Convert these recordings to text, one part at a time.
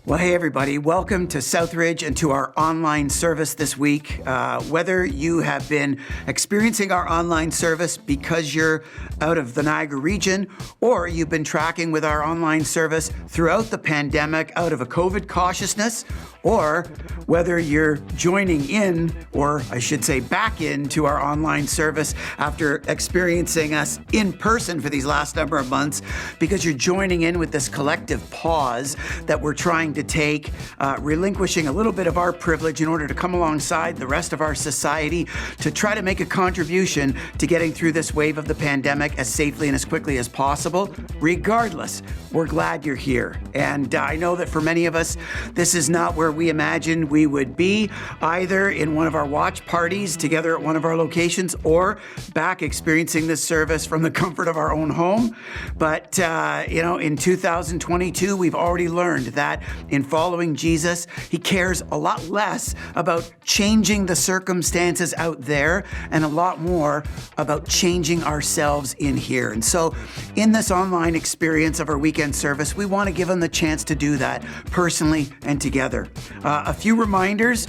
Well, hey everybody, welcome to Southridge and to our online service this week. Whether you have been experiencing our online service because you're out of the Niagara region, or you've been tracking with our online service throughout the pandemic out of a COVID cautiousness, or whether you're joining in, or I should say back into our online service after experiencing us in person for these last number of months, because you're joining in with this collective pause that we're trying to take, relinquishing a little bit of our privilege in order to come alongside the rest of our society to try to make a contribution to getting through this wave of the pandemic as safely and as quickly as possible. Regardless, we're glad you're here. And I know that for many of us, this is not where we imagined we would be, either in one of our watch parties together at one of our locations or back experiencing this service from the comfort of our own home. But, in 2022, we've already learned that in following Jesus, he cares a lot less about changing the circumstances out there and a lot more about changing ourselves in here. And so in this online experience of our weekend service, we want to give them the chance to do that personally and together. A few reminders.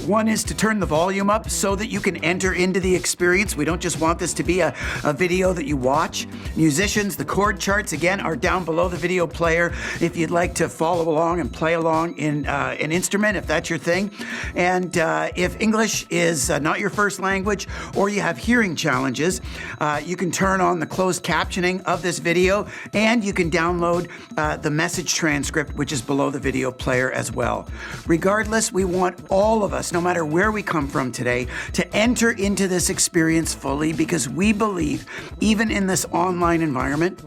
One is to turn the volume up so that you can enter into the experience. We don't just want this to be a video that you watch. Musicians, the chord charts, again, are down below the video player if you'd like to follow along and play along in an instrument, if that's your thing. And if English is not your first language or you have hearing challenges, you can turn on the closed captioning of this video, and you can download the message transcript, which is below the video player as well. Regardless, we want all of us, no matter where we come from today, to enter into this experience fully, because we believe, even in this online environment,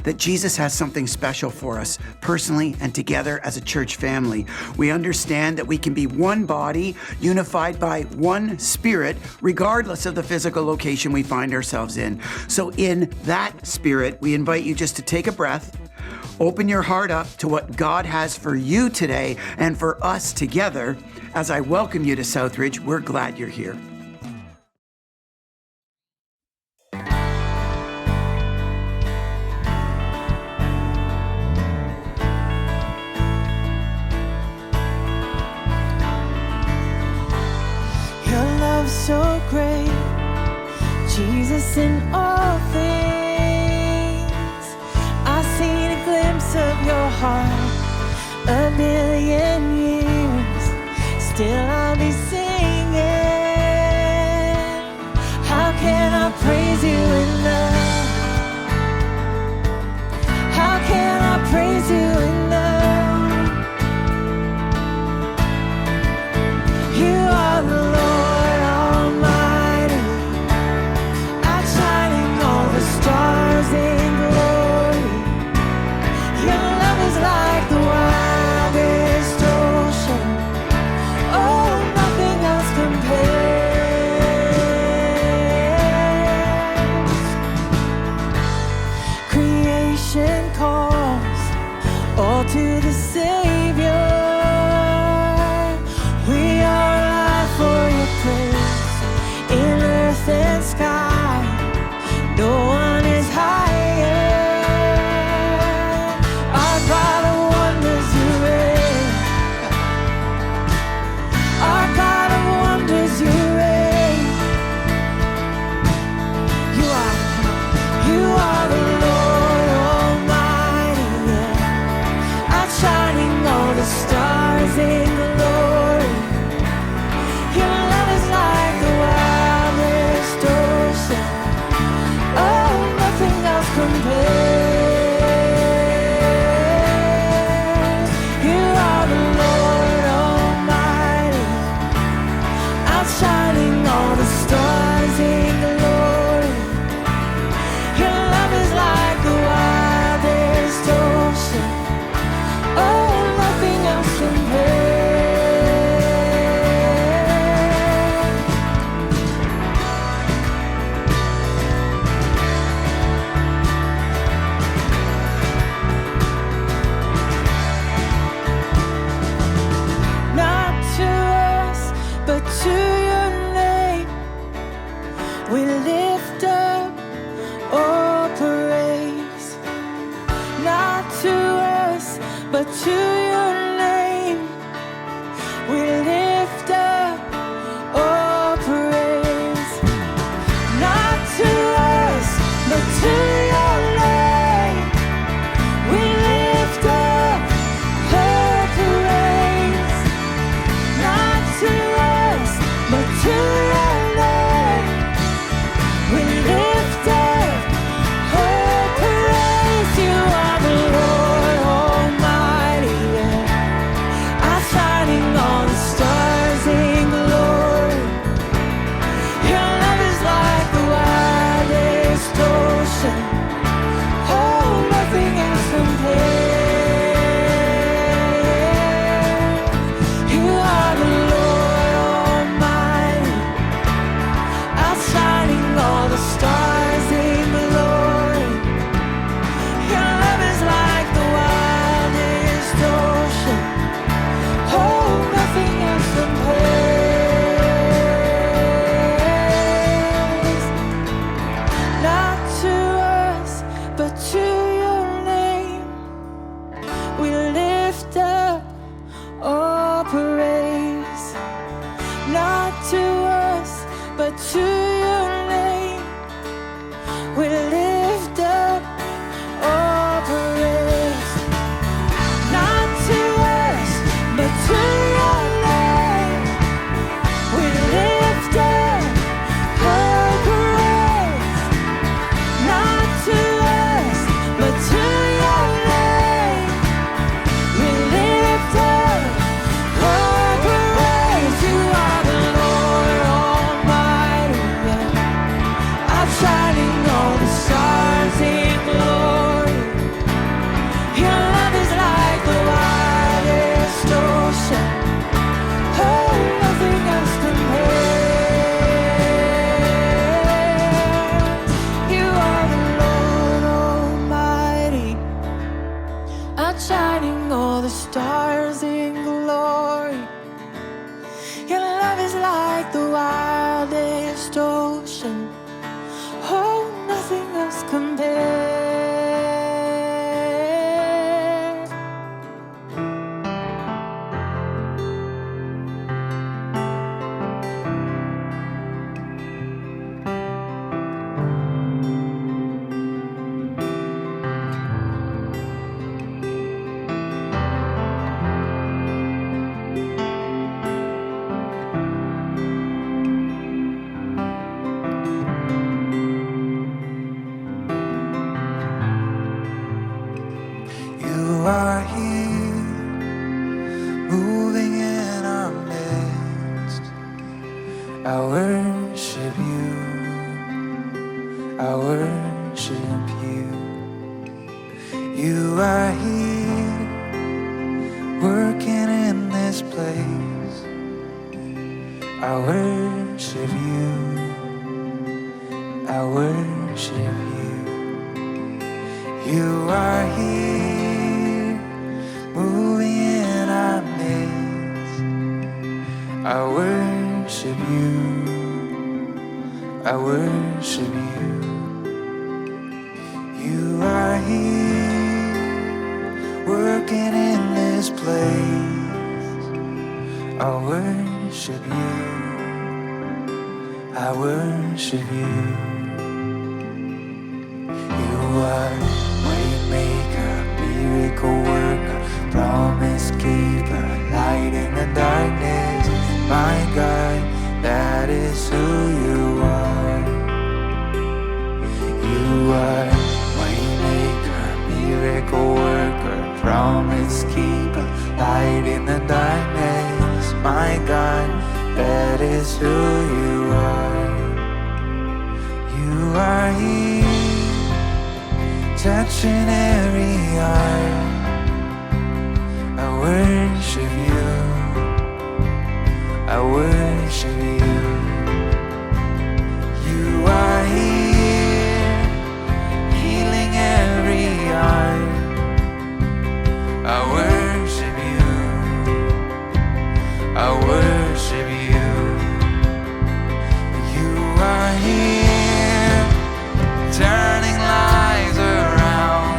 that Jesus has something special for us personally and together as a church family. We understand that we can be one body, unified by one spirit, regardless of the physical location we find ourselves in. So in that spirit, we invite you just to take a breath, open your heart up to what God has for you today and for us together. As I welcome you to Southridge, we're glad you're here. Your love's so great, Jesus, in all things. I've seen a glimpse of your heart, a million years, still I'll be singing. How can I praise you enough? How can I praise you enough? You are the Lord Almighty, outshining all the stars in glory. Your love is like the wildest ocean. Oh, nothing else compares. Creation calls all to the Savior. We are alive for your praise. In earth and sky, no one is higher. Our God of wonders you reign. Our God of wonders you reign. You are the Lord Almighty, yeah. Outshining all the stars in glory. Your love is like the wildest ocean. Oh, nothing else compares. You are the Lord Almighty, outshining all the stars in glory. Your love is like the wildest ocean. Oh, nothing else compares. Not to us, but to your name, we lift up all praise. Not to us, but to your name. the stars in glory. Your love is like the wildest ocean. Oh, nothing else compares. You are here, moving in our midst. I worship you, I worship you. You are here, working in this place. I worship you, I worship you. You are here, moving in our midst. I worship you, I worship you. You are here, working in this place. I worship you, I worship you. You are Waymaker, miracle worker, promise keeper, light in the darkness. My God, that is who you are. You are Waymaker, miracle worker, promise keeper, light in the darkness. My God, that is who you are. You are here, touching every heart. I worship you, I worship you. You are here, healing every heart. I worship you, I worship you. You are here, turning lives around.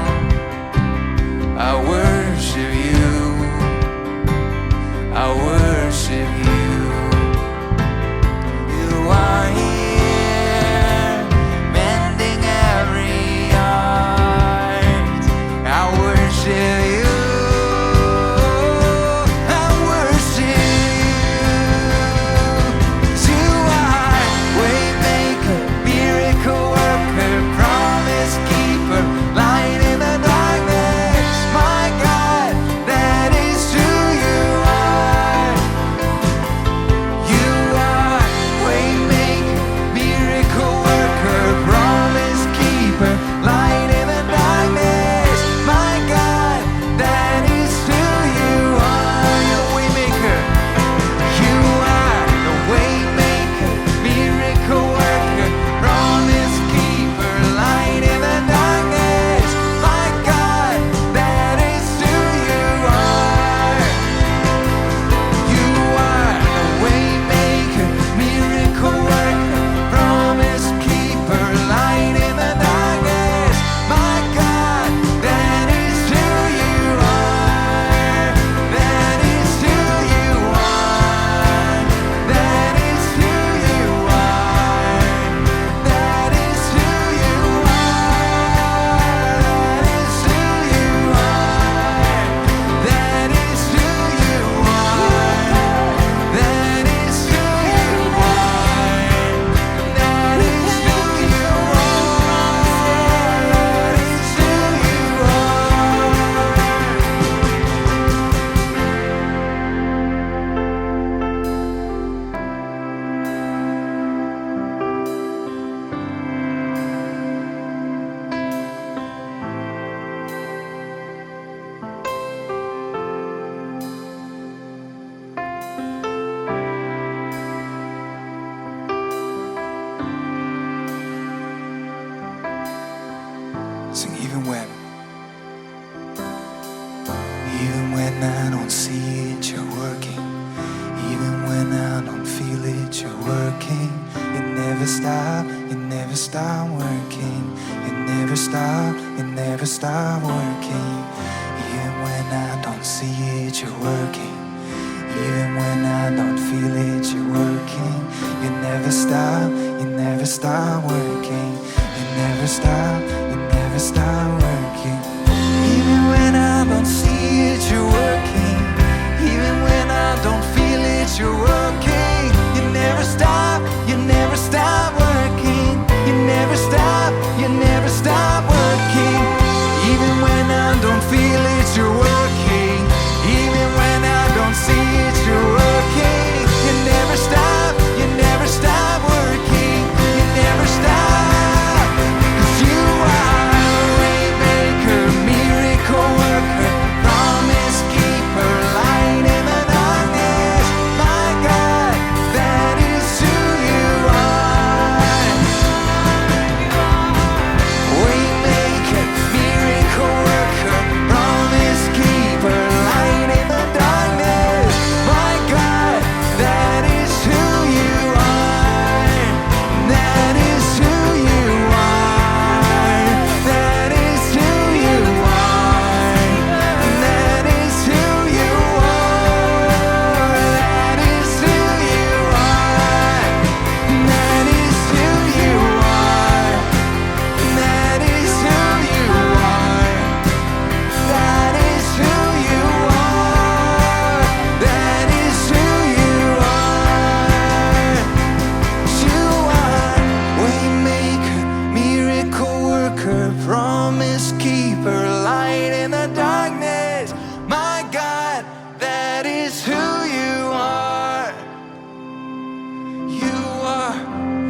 Even when I don't see it, you're working. Even when I don't feel it, you're working. You never stop working. You never stop working. Even when I don't see it, you're working. Even when I don't feel it, you're working. You never stop working. You never stop working. Even when I don't see it, you're working. Even when I don't feel it, you're working. You never stop working. You never stop working. Even when I don't feel it, you're working. Even when I don't see it, you're working. You never stop working. You never stop. 'Cause you are a waymaker, miracle worker, promise keeper, light in the darkness. My God, that is who you are. Waymaker, miracle worker, promise keeper, light in the darkness. My God, that is who you are. That is who you are. That is who you are. That is who you are. That is who you are. That is who you are. That is who you are. That is who you are. That is who you are. You are waymaker, miracle worker, promise keeper, light in the darkness. My God, that is who you are. You are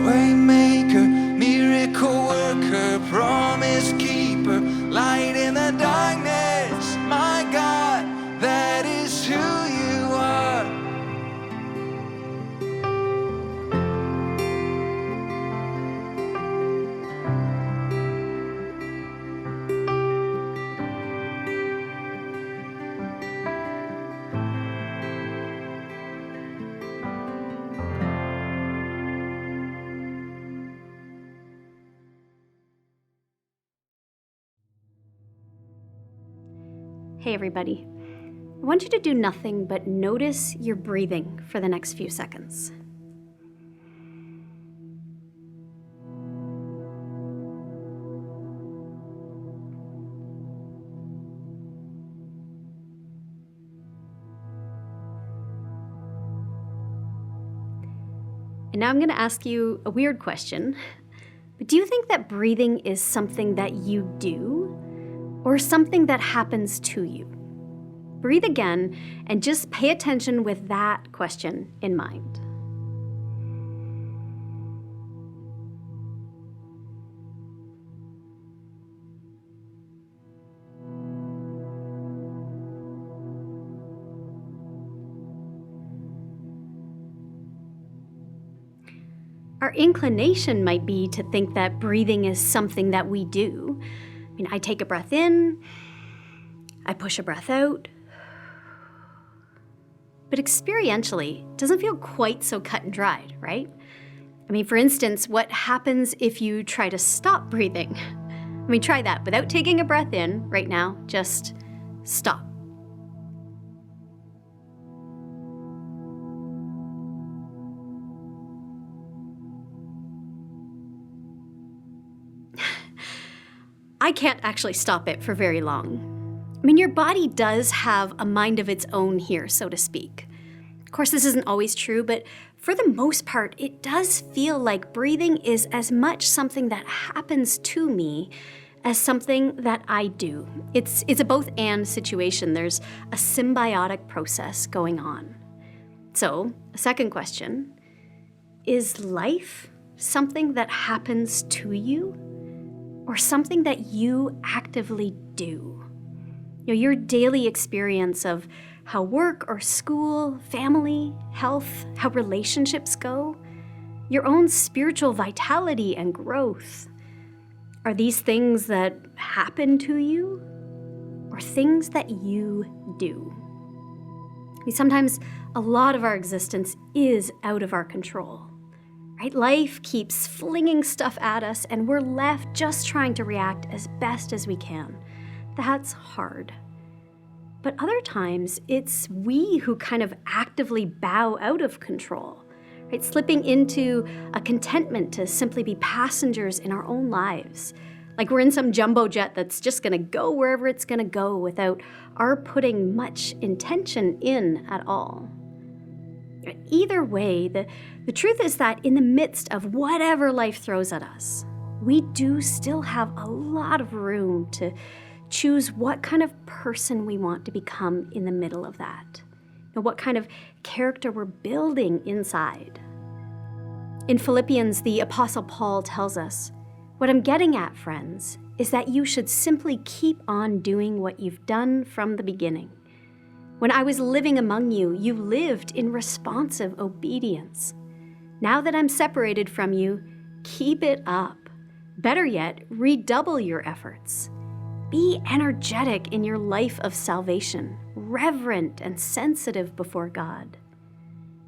waymaker, miracle worker, promise keeper, light in the darkness. My God, that is who you are. Hey everybody. I want you to do nothing but notice your breathing for the next few seconds. And now I'm going to ask you a weird question. But do you think that breathing is something that you do or something that happens to you? Breathe again and just pay attention with that question in mind. Our inclination might be to think that breathing is something that we do. I mean, I take a breath in, I push a breath out. But experientially, it doesn't feel quite so cut and dried, right? I mean, for instance, what happens if you try to stop breathing? I mean, try that without taking a breath in right now, just stop. I can't actually stop it for very long. I mean, your body does have a mind of its own here, so to speak. Of course, this isn't always true, but for the most part, it does feel like breathing is as much something that happens to me as something that I do. It's a both and situation. There's a symbiotic process going on. So, a second question, is life something that happens to you or something that you actively do? You know, your daily experience of how work or school, family, health, how relationships go, your own spiritual vitality and growth. Are these things that happen to you? Or or things that you do. Sometimes a lot of our existence is out of our control, right? Life keeps flinging stuff at us and we're left just trying to react as best as we can. That's hard. But other times it's we who kind of actively bow out of control, right? Slipping into a contentment to simply be passengers in our own lives. Like we're in some jumbo jet that's just gonna go wherever it's gonna go without our putting much intention in at all. Either way, the truth is that in the midst of whatever life throws at us, we do still have a lot of room to choose what kind of person we want to become in the middle of that, and what kind of character we're building inside. In Philippians, the Apostle Paul tells us, "What I'm getting at, friends, is that you should simply keep on doing what you've done from the beginning. When I was living among you, you lived in responsive obedience. Now that I'm separated from you, keep it up. Better yet, redouble your efforts. Be energetic in your life of salvation, reverent and sensitive before God.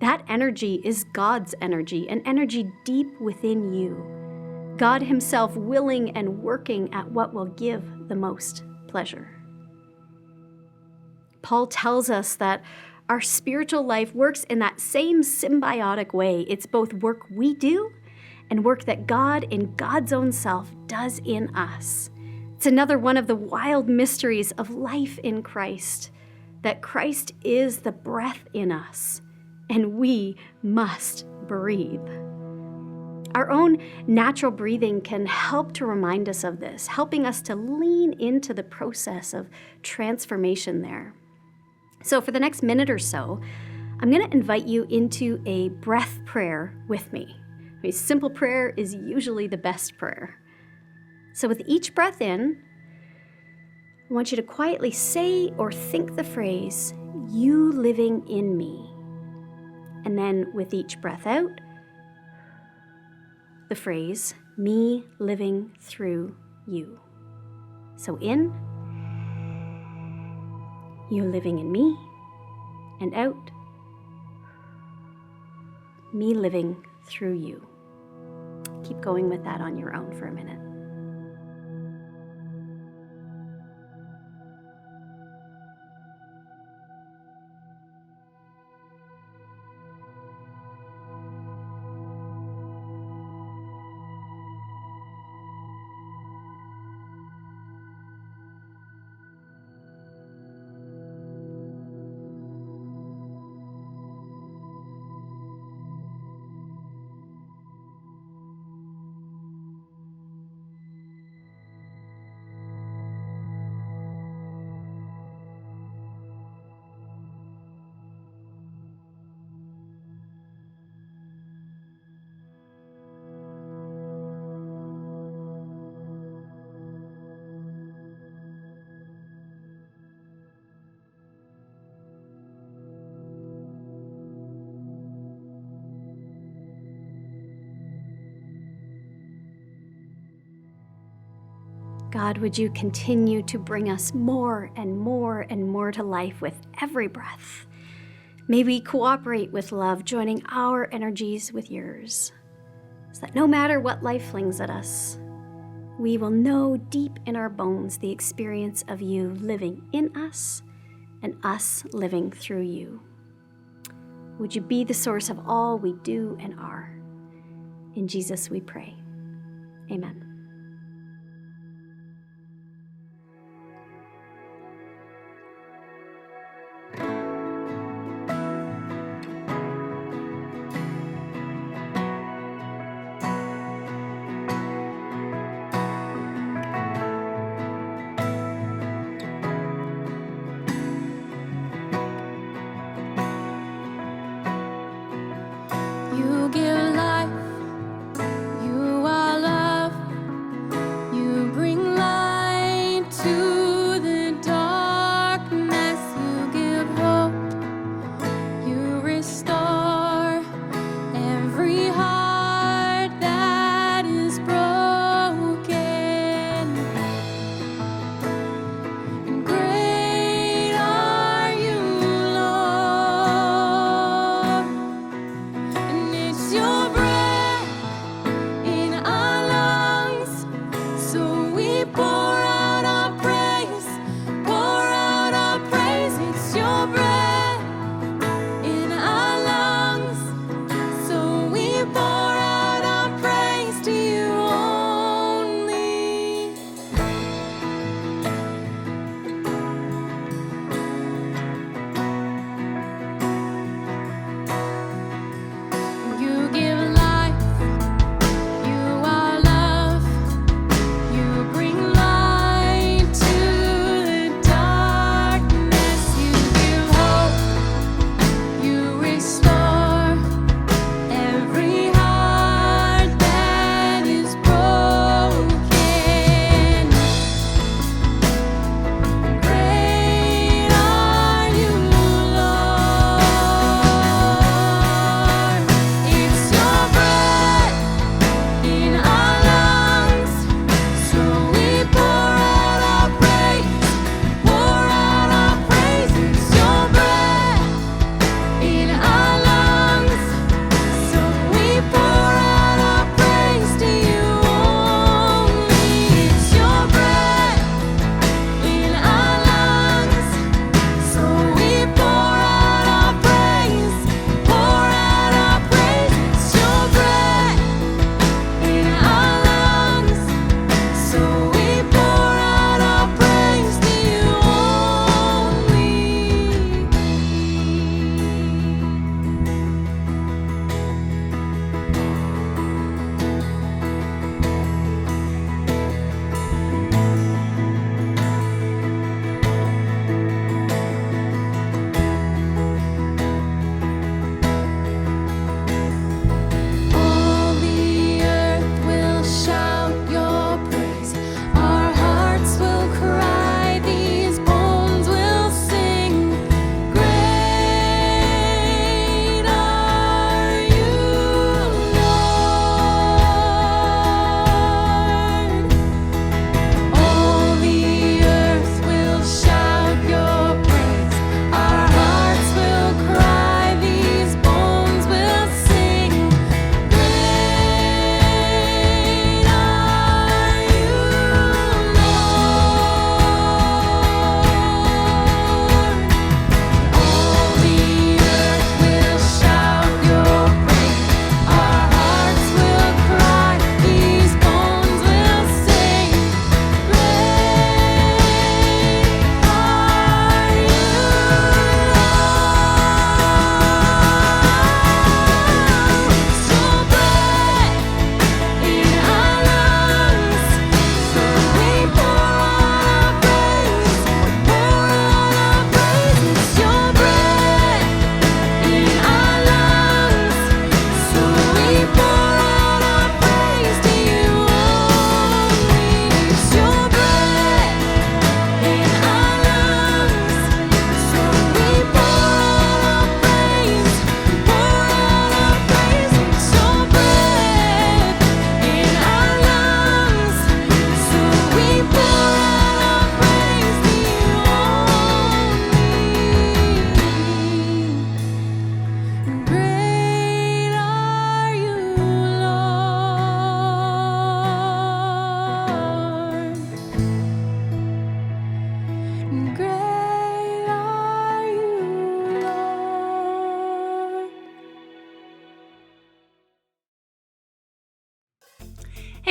That energy is God's energy, an energy deep within you. God Himself willing and working at what will give the most pleasure." Paul tells us that our spiritual life works in that same symbiotic way. It's both work we do and work that God in God's own self does in us. It's another one of the wild mysteries of life in Christ, that Christ is the breath in us, and we must breathe. Our own natural breathing can help to remind us of this, helping us to lean into the process of transformation there. So for the next minute or so, I'm going to invite you into a breath prayer with me. A simple prayer is usually the best prayer. So with each breath in, I want you to quietly say or think the phrase, "You living in me." And then with each breath out, the phrase, "Me living through you." So in, "You living in me," and out, "Me living through you." Keep going with that on your own for a minute. God, would you continue to bring us more and more and more to life with every breath? May we cooperate with love, joining our energies with yours, so that no matter what life flings at us, we will know deep in our bones the experience of you living in us and us living through you. Would you be the source of all we do and are? In Jesus we pray. Amen. You give life, you are love, you bring light to the darkness, you give hope, you restore every heart that is broken. And great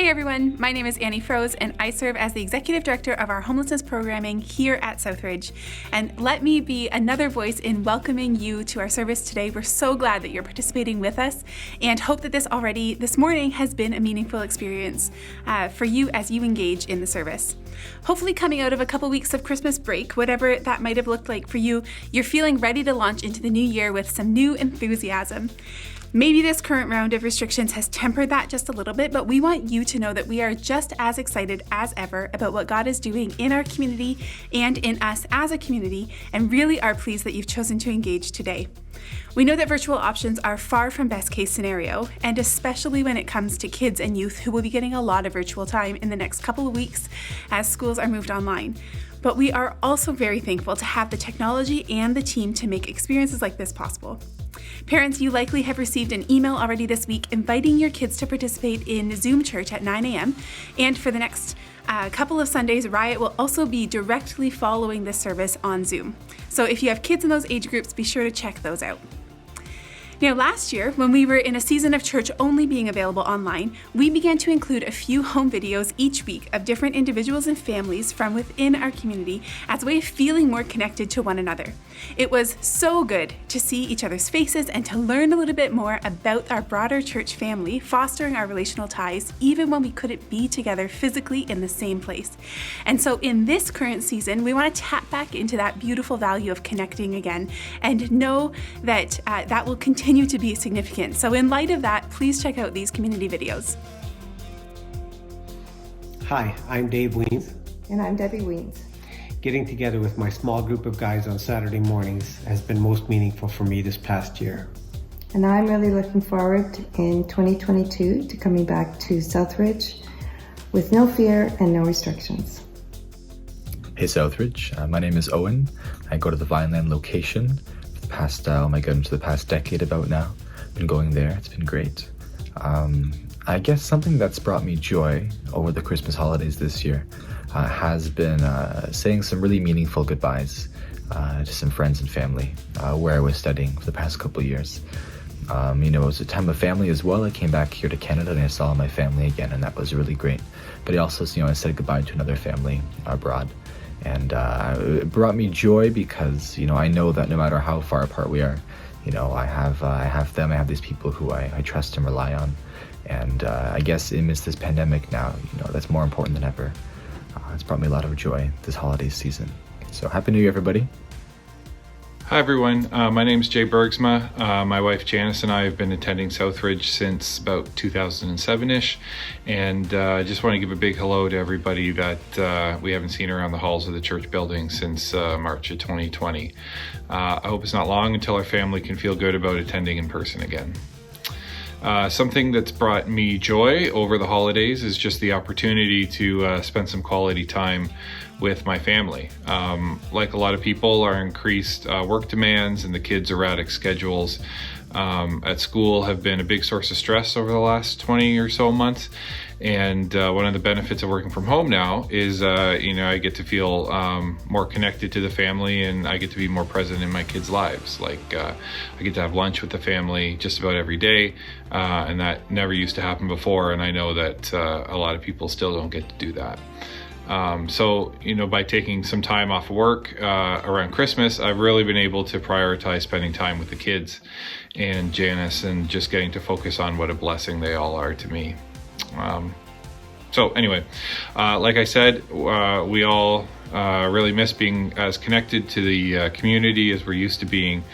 Hey everyone, my name is Annie Froese and I serve as the Executive Director of our homelessness programming here at Southridge. And let me be another voice in welcoming you to our service today. We're so glad that you're participating with us and hope that this morning has been a meaningful experience for you as you engage in the service. Hopefully coming out of a couple weeks of Christmas break, whatever that might have looked like for you, you're feeling ready to launch into the new year with some new enthusiasm. Maybe this current round of restrictions has tempered that just a little bit, but we want you to know that we are just as excited as ever about what God is doing in our community and in us as a community, and really are pleased that you've chosen to engage today. We know that virtual options are far from best case scenario, and especially when it comes to kids and youth who will be getting a lot of virtual time in the next couple of weeks as schools are moved online. But we are also very thankful to have the technology and the team to make experiences like this possible. Parents, you likely have received an email already this week inviting your kids to participate in Zoom Church at 9 a.m. And for the next couple of Sundays, Riot will also be directly following this service on Zoom. So if you have kids in those age groups, be sure to check those out. Now, last year, when we were in a season of church only being available online, we began to include a few home videos each week of different individuals and families from within our community as a way of feeling more connected to one another. It was so good to see each other's faces and to learn a little bit more about our broader church family, fostering our relational ties, even when we couldn't be together physically in the same place. And so in this current season, we want to tap back into that beautiful value of connecting again and know that that will continue to be significant. So in light of that, please check out these community videos. Hi, I'm Dave Weens. And I'm Debbie Weens. Getting together with my small group of guys on Saturday mornings has been most meaningful for me this past year. And I'm really looking forward in 2022 to coming back to Southridge with no fear and no restrictions. Hey Southridge, my name is Owen. I go to the Vineland location for the past, into the past decade about now. Been going there, it's been great. I guess something that's brought me joy over the Christmas holidays this year has been saying some really meaningful goodbyes to some friends and family where I was studying for the past couple of years. It was a time of family as well. I came back here to Canada and I saw my family again, and that was really great. But I also, I said goodbye to another family abroad. And it brought me joy because, I know that no matter how far apart we are, I have them, I have these people who I trust and rely on. And I guess amidst this pandemic now, that's more important than ever. It's brought me a lot of joy this holiday season. So Happy New Year, everybody. Hi everyone, my name is Jay Bergsma. My wife Janice and I have been attending Southridge since about 2007-ish, and I just want to give a big hello to everybody that we haven't seen around the halls of the church building since March of 2020. I hope it's not long until our family can feel good about attending in person again. Something that's brought me joy over the holidays is just the opportunity to spend some quality time with my family. Like a lot of people, our increased work demands and the kids' erratic schedules at school have been a big source of stress over the last 20 or so months. And one of the benefits of working from home now is, I get to feel more connected to the family, and I get to be more present in my kids' lives. Like I get to have lunch with the family just about every day, and that never used to happen before. And I know that a lot of people still don't get to do that. So, by taking some time off work around Christmas, I've really been able to prioritize spending time with the kids and Janice and just getting to focus on what a blessing they all are to me. So anyway, like I said, we all really miss being as connected to the community as we're used to being,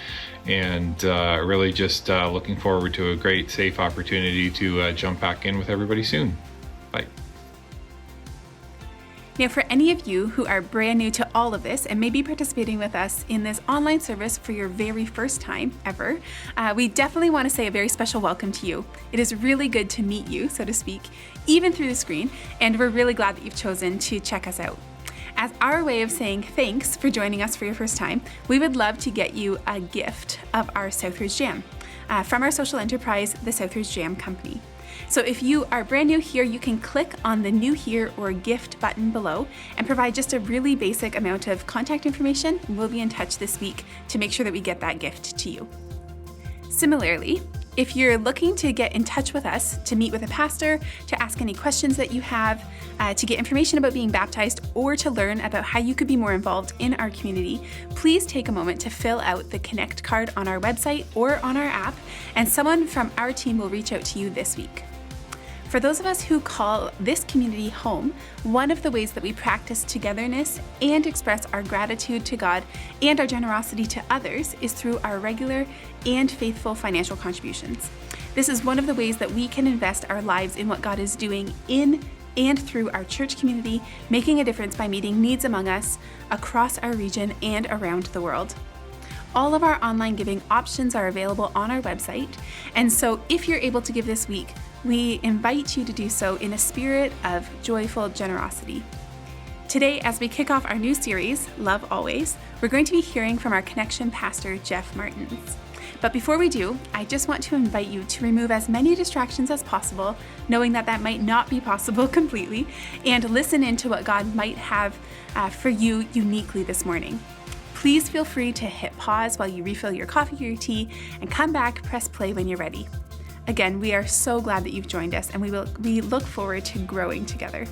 and really just looking forward to a great, safe opportunity to jump back in with everybody soon. Bye. Now, for any of you who are brand new to all of this and may be participating with us in this online service for your very first time ever, we definitely want to say a very special welcome to you. It is really good to meet you, so to speak, even through the screen, and we're really glad that you've chosen to check us out. As our way of saying thanks for joining us for your first time, we would love to get you a gift of our Southridge Jam from our social enterprise, the Southridge Jam Company. So if you are brand new here, you can click on the New Here or Gift button below and provide just a really basic amount of contact information, and we'll be in touch this week to make sure that we get that gift to you. Similarly, If you're looking to get in touch with us, to meet with a pastor, to ask any questions that you have, to get information about being baptized, or to learn about how you could be more involved in our community, please take a moment to fill out the Connect card on our website or on our app, and someone from our team will reach out to you this week. For those of us who call this community home, one of the ways that we practice togetherness and express our gratitude to God and our generosity to others is through our regular and faithful financial contributions. This is one of the ways that we can invest our lives in what God is doing in and through our church community, making a difference by meeting needs among us across our region and around the world. All of our online giving options are available on our website, and so if you're able to give this week, we invite you to do so in a spirit of joyful generosity. Today, as we kick off our new series, Love Always, we're going to be hearing from our Connection pastor, Jeff Martins. But before we do, I just want to invite you to remove as many distractions as possible, knowing that that might not be possible completely, and listen into what God might have for you uniquely this morning. Please feel free to hit pause while you refill your coffee or your tea, and come back, press play when you're ready. Again, we are so glad that you've joined us, and we look forward to growing together.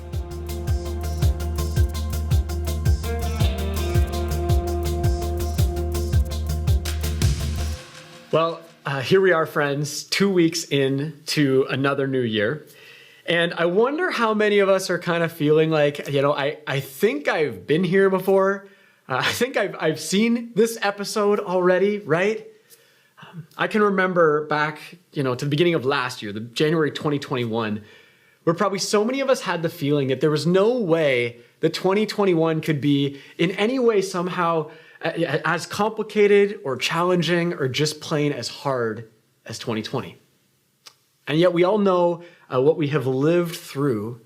Well, here we are, friends, 2 weeks into another new year. And I wonder how many of us are kind of feeling like, I think I've been here before. I think I've seen this episode already, right? I can remember back, to the beginning of last year, the January 2021, where probably so many of us had the feeling that there was no way that 2021 could be in any way somehow as complicated or challenging or just plain as hard as 2020. And yet we all know what we have lived through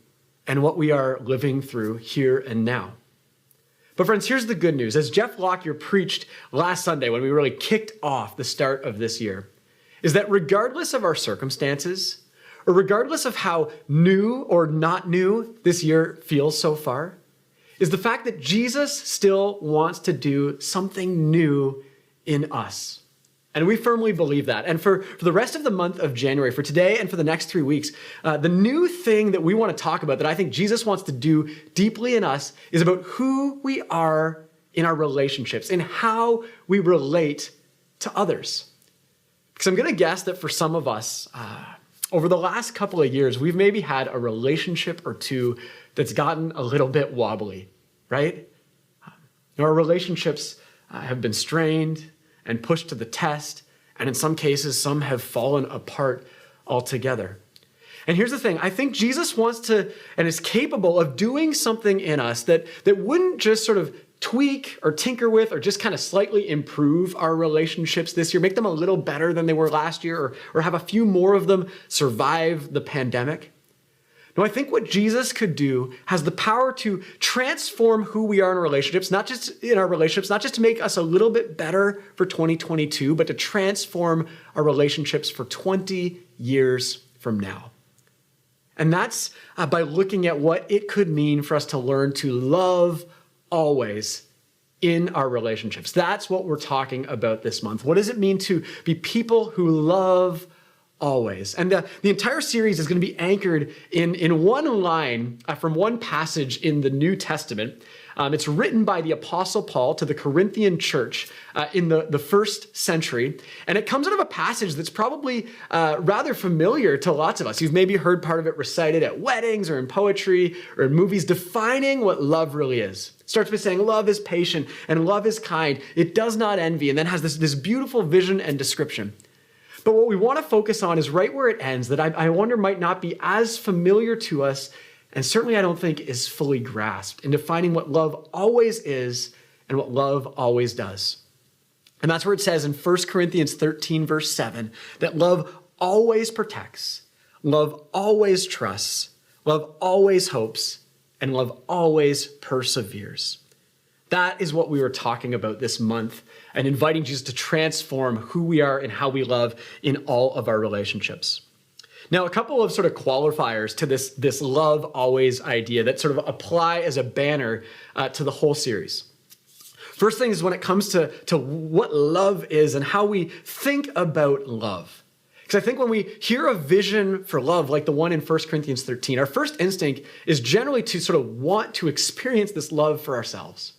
and what we are living through here and now. But friends, here's the good news. As Jeff Lockyer preached last Sunday when we really kicked off the start of this year, is that regardless of our circumstances, or regardless of how new or not new this year feels so far, is the fact that Jesus still wants to do something new in us. And we firmly believe that. And for the rest of the month of January, for today and for the next 3 weeks, the new thing that we want to talk about that I think Jesus wants to do deeply in us is about who we are in our relationships and how we relate to others. Because I'm going to guess that for some of us, over the last couple of years, we've maybe had a relationship or two that's gotten a little bit wobbly, right? Our relationships have been strained and pushed to the test, and in some cases, some have fallen apart altogether. And here's the thing, I think Jesus wants to and is capable of doing something in us that wouldn't just sort of tweak or tinker with or just kind of slightly improve our relationships this year, make them a little better than they were last year, or have a few more of them survive the pandemic. No, I think what Jesus could do has the power to transform who we are in relationships, not just to make us a little bit better for 2022, but to transform our relationships for 20 years from now. And that's by looking at what it could mean for us to learn to love always in our relationships. That's what we're talking about this month. What does it mean to be people who love always? And the entire series is going to be anchored in one line from one passage in the New Testament. It's written by the Apostle Paul to the Corinthian church in the first century. And it comes out of a passage that's probably rather familiar to lots of us. You've maybe heard part of it recited at weddings or in poetry or in movies, defining what love really is. It starts by saying love is patient and love is kind. It does not envy, and then has this beautiful vision and description. But what we want to focus on is right where it ends, that I wonder might not be as familiar to us, and certainly I don't think is fully grasped in defining what love always is and what love always does. And that's where it says in 1 Corinthians 13, verse 7, that love always protects, love always trusts, love always hopes, and love always perseveres. That is what we were talking about this month, and inviting Jesus to transform who we are and how we love in all of our relationships. Now, a couple of sort of qualifiers to this love always idea that sort of apply as a banner to the whole series. First thing is when it comes to what love is and how we think about love. Because I think when we hear a vision for love, like the one in 1 Corinthians 13, our first instinct is generally to sort of want to experience this love for ourselves.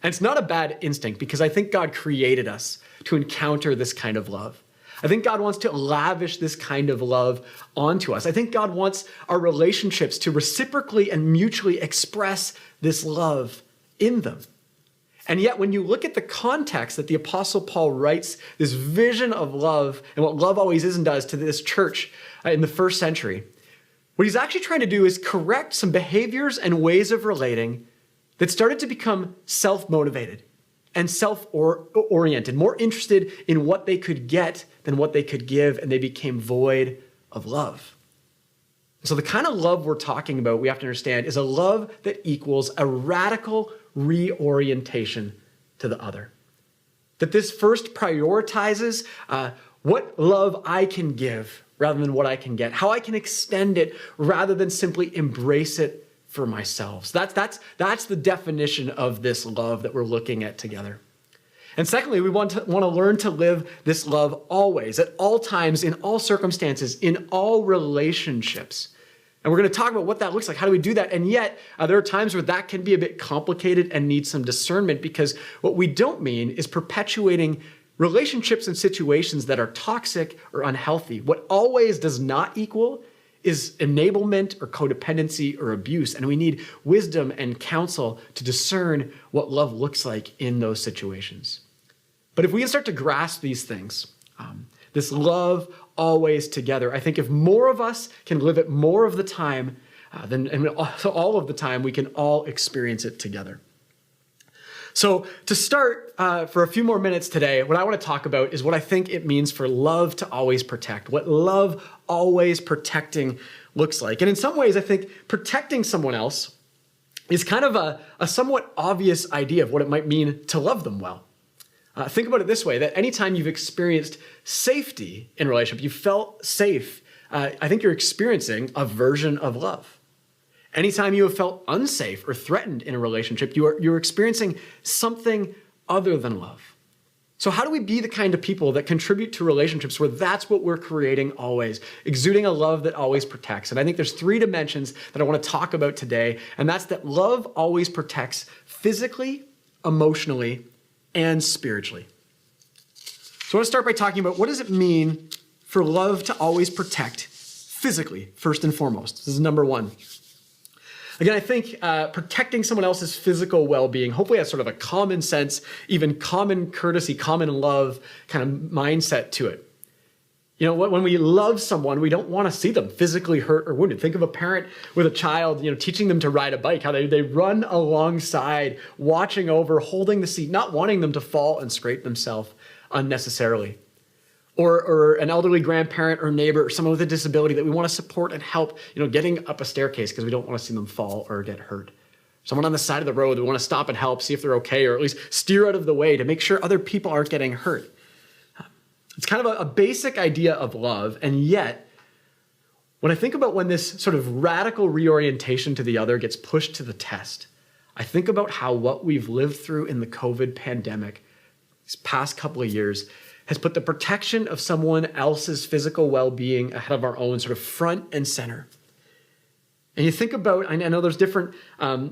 And it's not a bad instinct, because I think God created us to encounter this kind of love. I think God wants to lavish this kind of love onto us. I think God wants our relationships to reciprocally and mutually express this love in them. And yet, when you look at the context that the Apostle Paul writes this vision of love and what love always is and does to this church in the first century, what he's actually trying to do is correct some behaviors and ways of relating that started to become self-motivated and self-oriented, more interested in what they could get than what they could give, and they became void of love. So the kind of love we're talking about, we have to understand, is a love that equals a radical reorientation to the other. That this first prioritizes what love I can give rather than what I can get, how I can extend it rather than simply embrace it for myself. So that's the definition of this love that we're looking at together. And secondly, we want to learn to live this love always, at all times, in all circumstances, in all relationships. And we're going to talk about what that looks like. How do we do that? And yet, there are times where that can be a bit complicated and needs some discernment, because what we don't mean is perpetuating relationships and situations that are toxic or unhealthy. What always does not equal is enablement or codependency or abuse. And we need wisdom and counsel to discern what love looks like in those situations. But if we can start to grasp these things, this love always together, I think if more of us can live it more of the time, and all of the time, we can all experience it together. So to start, for a few more minutes today, what I want to talk about is what I think it means for love to always protect, what love always protecting looks like. And in some ways, I think protecting someone else is kind of a somewhat obvious idea of what it might mean to love them well. Think about it this way, that anytime you've experienced safety in a relationship, you felt safe, I think you're experiencing a version of love. Anytime you have felt unsafe or threatened in a relationship, you're experiencing something other than love. So how do we be the kind of people that contribute to relationships where that's what we're creating always, exuding a love that always protects? And I think there's 3 dimensions that I want to talk about today, and that's that love always protects physically, emotionally, and spiritually. So I want to start by talking about what does it mean for love to always protect physically, first and foremost. This is number 1. Again, I think protecting someone else's physical well-being hopefully has sort of a common sense, even common courtesy, common love kind of mindset to it. You know, when we love someone, we don't want to see them physically hurt or wounded. Think of a parent with a child, teaching them to ride a bike, how they run alongside, watching over, holding the seat, not wanting them to fall and scrape themselves unnecessarily. Or an elderly grandparent or neighbor or someone with a disability that we want to support and help, getting up a staircase because we don't want to see them fall or get hurt. Someone on the side of the road, we want to stop and help, see if they're okay, or at least steer out of the way to make sure other people aren't getting hurt. It's kind of a basic idea of love, and yet, when I think about when this sort of radical reorientation to the other gets pushed to the test, I think about how what we've lived through in the COVID pandemic these past couple of years has put the protection of someone else's physical well-being ahead of our own, sort of front and center. And you think about, I know there's different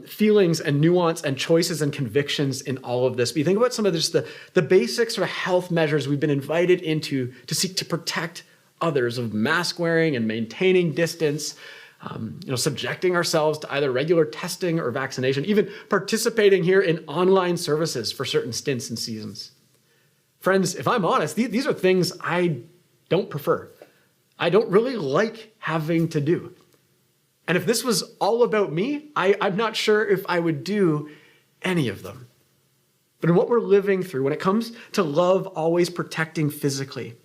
feelings and nuance and choices and convictions in all of this, but you think about some of just the basic sort of health measures we've been invited into to seek to protect others, of mask wearing and maintaining distance, subjecting ourselves to either regular testing or vaccination, even participating here in online services for certain stints and seasons. Friends, if I'm honest, these are things I don't prefer. I don't really like having to do. And if this was all about me, I'm not sure if I would do any of them. But in what we're living through, when it comes to love always protecting physically,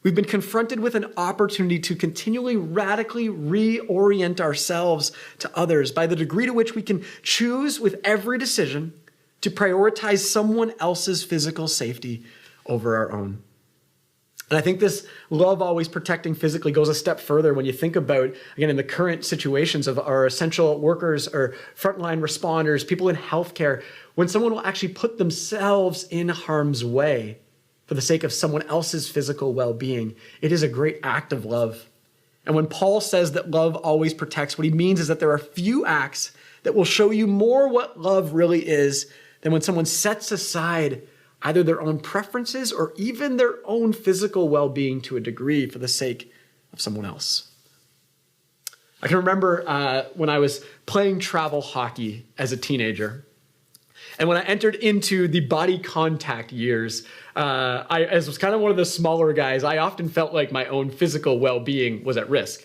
we've been confronted with an opportunity to continually radically reorient ourselves to others by the degree to which we can choose with every decision to prioritize someone else's physical safety over our own. And I think this love always protecting physically goes a step further when you think about, again, in the current situations of our essential workers or frontline responders, people in healthcare, when someone will actually put themselves in harm's way for the sake of someone else's physical well-being, it is a great act of love. And when Paul says that love always protects, what he means is that there are few acts that will show you more what love really is than when someone sets aside either their own preferences or even their own physical well-being to a degree for the sake of someone else. I can remember when I was playing travel hockey as a teenager, and when I entered into the body contact years, as was kind of one of the smaller guys, I often felt like my own physical well-being was at risk.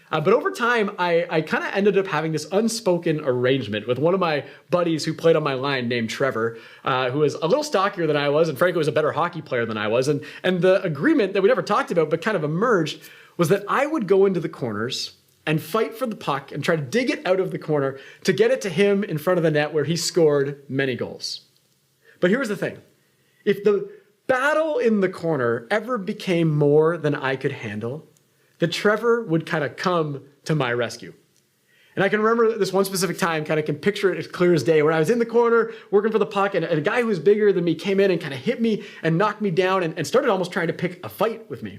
But over time, I kind of ended up having this unspoken arrangement with one of my buddies who played on my line named Trevor, who was a little stockier than I was, and frankly was a better hockey player than I was. And the agreement that we never talked about but kind of emerged was that I would go into the corners and fight for the puck and try to dig it out of the corner to get it to him in front of the net where he scored many goals. But here's the thing. If the battle in the corner ever became more than I could handle, that Trevor would kind of come to my rescue. And I can remember this one specific time, kind of can picture it as clear as day, where I was in the corner working for the puck, and a guy who was bigger than me came in and kind of hit me and knocked me down and started almost trying to pick a fight with me.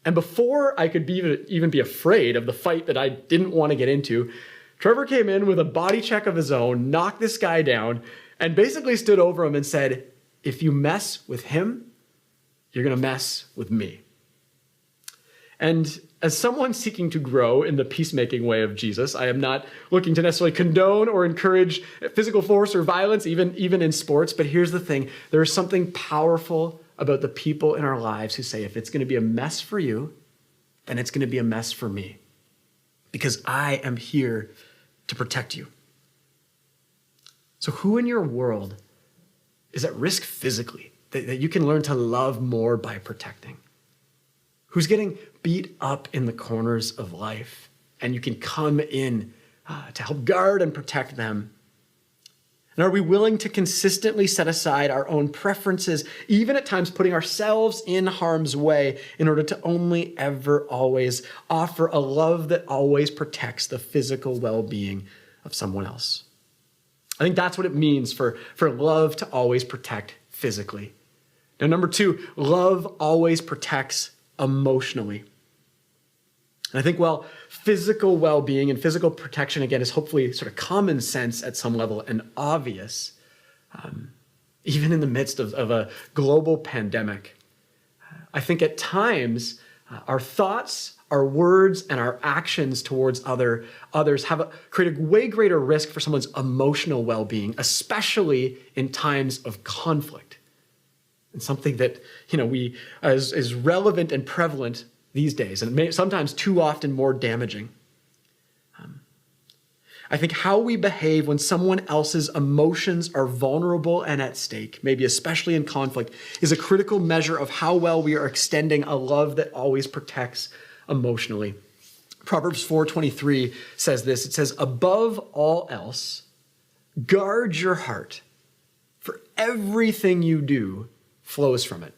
And before I could even be afraid of the fight that I didn't want to get into, Trevor came in with a body check of his own, knocked this guy down, and basically stood over him and said, "If you mess with him, you're going to mess with me." And as someone seeking to grow in the peacemaking way of Jesus, I am not looking to necessarily condone or encourage physical force or violence, even in sports. But here's the thing. There is something powerful about the people in our lives who say, if it's going to be a mess for you, then it's going to be a mess for me, because I am here to protect you. So who in your world is at risk physically that you can learn to love more by protecting? Who's getting beat up in the corners of life and you can come in to help guard and protect them? And are we willing to consistently set aside our own preferences, even at times putting ourselves in harm's way, in order to only ever always offer a love that always protects the physical well-being of someone else? I think that's what it means for love to always protect physically. Now, number 2, love always protects emotionally. And I think while physical well-being and physical protection, again, is hopefully sort of common sense at some level and obvious, even in the midst of a global pandemic, I think at times our thoughts, our words, and our actions towards others create a way greater risk for someone's emotional well-being, especially in times of conflict. And something that, is relevant and prevalent these days, and sometimes too often more damaging. I think how we behave when someone else's emotions are vulnerable and at stake, maybe especially in conflict, is a critical measure of how well we are extending a love that always protects emotionally. Proverbs 4:23 says this. It says, "Above all else, guard your heart, for everything you do flows from it."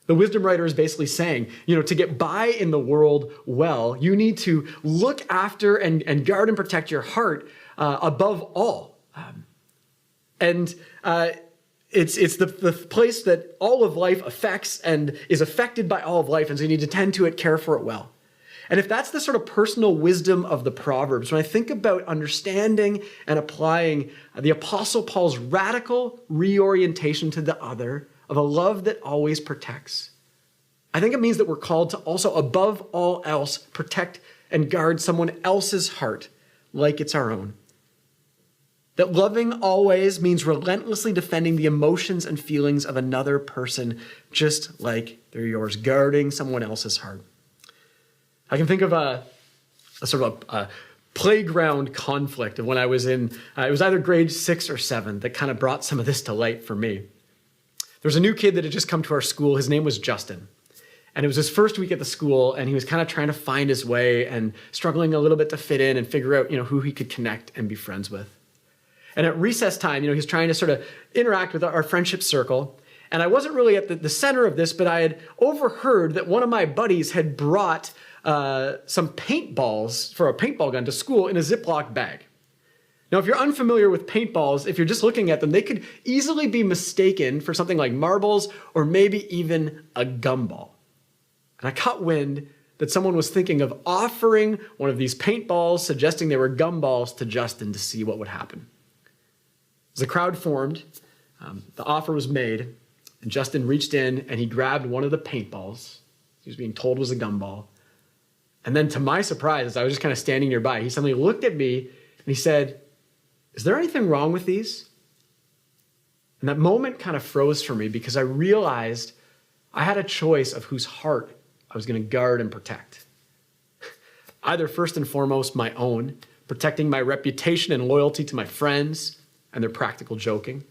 The wisdom writer is basically saying, to get by in the world well, you need to look after and guard and protect your heart above all. It's the place that all of life affects and is affected by all of life, and so you need to tend to it, care for it well. And if that's the sort of personal wisdom of the Proverbs, when I think about understanding and applying the Apostle Paul's radical reorientation to the other, of a love that always protects, I think it means that we're called to also, above all else, protect and guard someone else's heart like it's our own. That loving always means relentlessly defending the emotions and feelings of another person, just like they're yours, guarding someone else's heart. I can think of a playground conflict of when I was in, it was either grade 6 or 7 that kind of brought some of this to light for me. There was a new kid that had just come to our school. His name was Justin. And it was his first week at the school, and he was kind of trying to find his way and struggling a little bit to fit in and figure out, who he could connect and be friends with. And at recess time, he was trying to sort of interact with our friendship circle. And I wasn't really at the center of this, but I had overheard that one of my buddies had brought some paintballs for a paintball gun to school in a Ziploc bag. Now, if you're unfamiliar with paintballs, if you're just looking at them, they could easily be mistaken for something like marbles or maybe even a gumball. And I caught wind that someone was thinking of offering one of these paintballs, suggesting they were gumballs, to Justin to see what would happen. As the crowd formed, the offer was made, and Justin reached in and he grabbed one of the paintballs he was being told was a gumball. And then to my surprise, as I was just kind of standing nearby, he suddenly looked at me and he said, "Is there anything wrong with these?" And that moment kind of froze for me because I realized I had a choice of whose heart I was going to guard and protect. Either first and foremost my own, protecting my reputation and loyalty to my friends and their practical joking,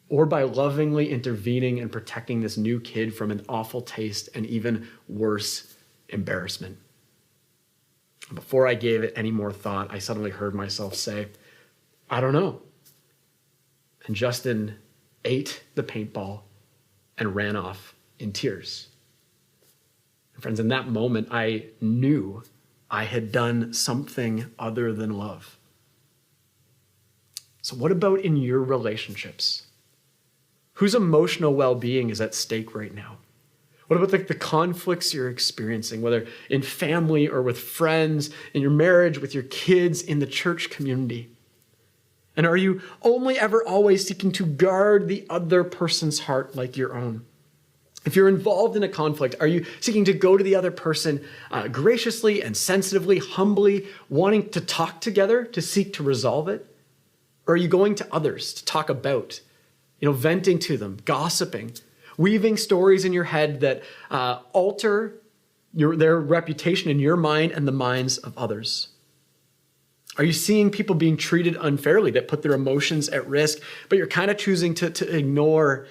or by lovingly intervening and protecting this new kid from an awful taste and even worse, embarrassment. Before I gave it any more thought, I suddenly heard myself say, "I don't know." And Justin ate the paintball and ran off in tears. And friends, in that moment, I knew I had done something other than love. So what about in your relationships? Whose emotional well-being is at stake right now? What about the conflicts you're experiencing, whether in family or with friends, in your marriage, with your kids, in the church community? And are you only ever always seeking to guard the other person's heart like your own? If you're involved in a conflict, are you seeking to go to the other person graciously and sensitively, humbly, wanting to talk together, to seek to resolve it? Or are you going to others to talk about, venting to them, gossiping, weaving stories in your head that alter their reputation in your mind and the minds of others? Are you seeing people being treated unfairly that put their emotions at risk, but you're kind of choosing to ignore,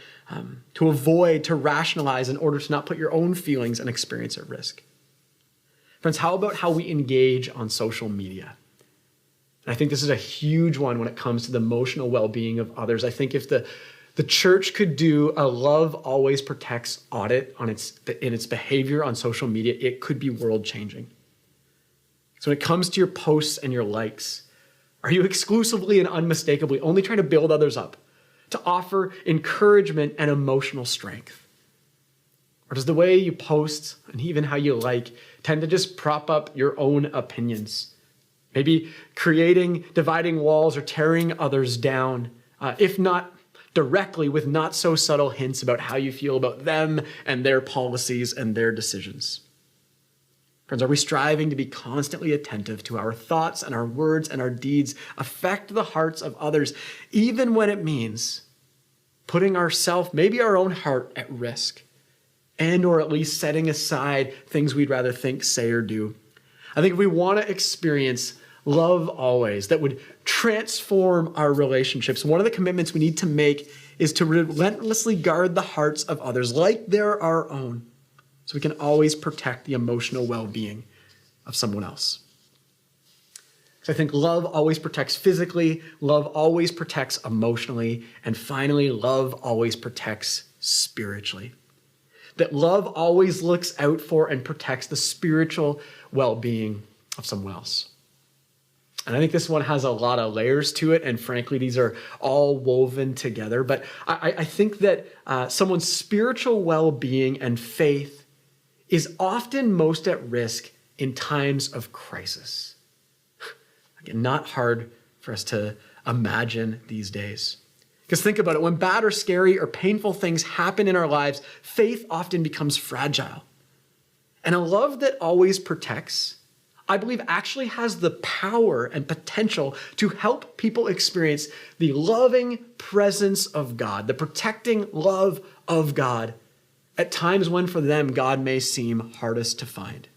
to avoid, to rationalize in order to not put your own feelings and experience at risk? Friends, how about how we engage on social media? And I think this is a huge one when it comes to the emotional well-being of others. I think if the church could do a Love Always Protects audit in its behavior on social media, it could be world-changing. So when it comes to your posts and your likes, are you exclusively and unmistakably only trying to build others up, to offer encouragement and emotional strength? Or does the way you post and even how you like tend to just prop up your own opinions? Maybe creating dividing walls or tearing others down, if not directly, with not so subtle hints about how you feel about them and their policies and their decisions. Friends, are we striving to be constantly attentive to our thoughts and our words and our deeds affect the hearts of others, even when it means putting ourselves, maybe our own heart, at risk, and or at least setting aside things we'd rather think, say, or do? I think if we want to experience love always that would transform our relationships, one of the commitments we need to make is to relentlessly guard the hearts of others like they're our own, so we can always protect the emotional well-being of someone else. So I think love always protects physically, love always protects emotionally, and finally, love always protects spiritually. That love always looks out for and protects the spiritual well-being of someone else. And I think this one has a lot of layers to it, and frankly, these are all woven together. But I think that someone's spiritual well-being and faith is often most at risk in times of crisis. Again, not hard for us to imagine these days. Because think about it, when bad or scary or painful things happen in our lives, faith often becomes fragile. And a love that always protects, I believe, actually has the power and potential to help people experience the loving presence of God, the protecting love of God, at times when for them God may seem hardest to find.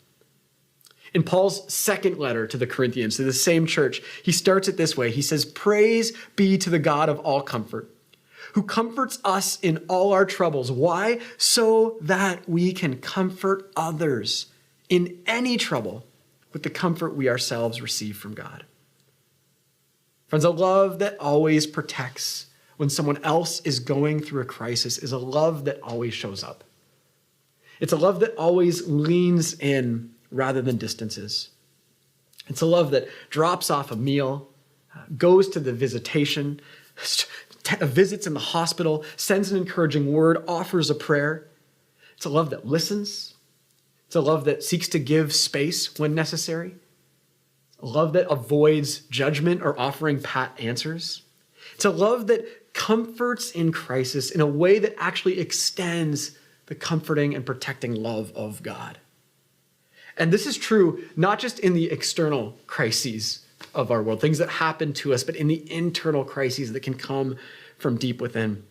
In Paul's second letter to the Corinthians, to the same church, he starts it this way. He says, "Praise be to the God of all comfort, who comforts us in all our troubles." Why? So that we can comfort others in any trouble with the comfort we ourselves receive from God. Friends, a love that always protects when someone else is going through a crisis is a love that always shows up. It's a love that always leans in rather than distances. It's a love that drops off a meal, goes to the visitation, visits in the hospital, sends an encouraging word, offers a prayer. It's a love that listens. It's a love that seeks to give space when necessary. A love that avoids judgment or offering pat answers. It's a love that comforts in crisis in a way that actually extends the comforting and protecting love of God. And this is true not just in the external crises of our world, things that happen to us, but in the internal crises that can come from deep within.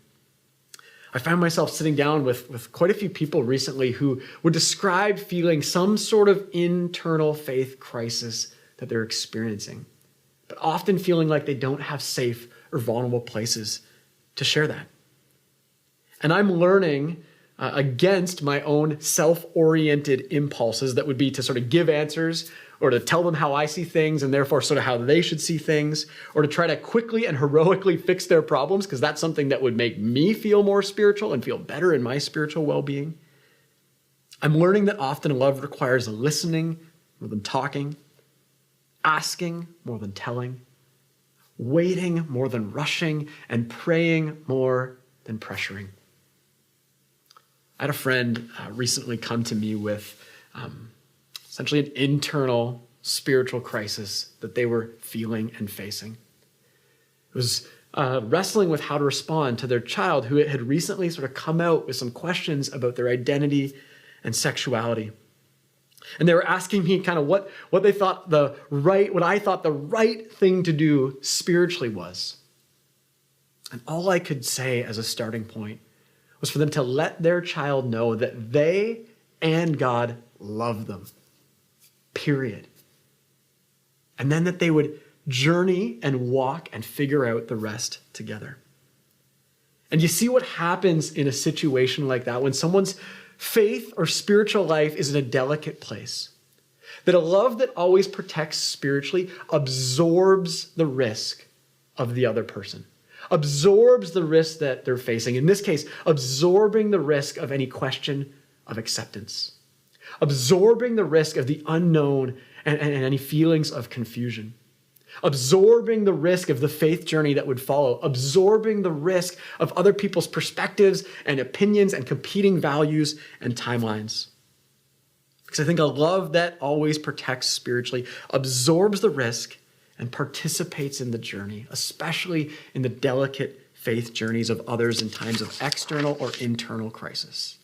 I found myself sitting down with quite a few people recently who would describe feeling some sort of internal faith crisis that they're experiencing, but often feeling like they don't have safe or vulnerable places to share that. And I'm learning against my own self-oriented impulses that would be to sort of give answers or to tell them how I see things and therefore sort of how they should see things, or to try to quickly and heroically fix their problems because that's something that would make me feel more spiritual and feel better in my spiritual well-being. I'm learning that often love requires listening more than talking, asking more than telling, waiting more than rushing, and praying more than pressuring. I had a friend recently come to me with essentially an internal spiritual crisis that they were feeling and facing. It was wrestling with how to respond to their child who had recently sort of come out with some questions about their identity and sexuality. And they were asking me kind of what I thought the right thing to do spiritually was. And all I could say as a starting point was for them to let their child know that they and God love them, period. And then that they would journey and walk and figure out the rest together. And you see what happens in a situation like that when someone's faith or spiritual life is in a delicate place. That a love that always protects spiritually absorbs the risk of the other person, absorbs the risk that they're facing. In this case, absorbing the risk of any question of acceptance, absorbing the risk of the unknown and any feelings of confusion, absorbing the risk of the faith journey that would follow, absorbing the risk of other people's perspectives and opinions and competing values and timelines. Because I think a love that always protects spiritually absorbs the risk and participates in the journey, especially in the delicate faith journeys of others in times of external or internal crisis.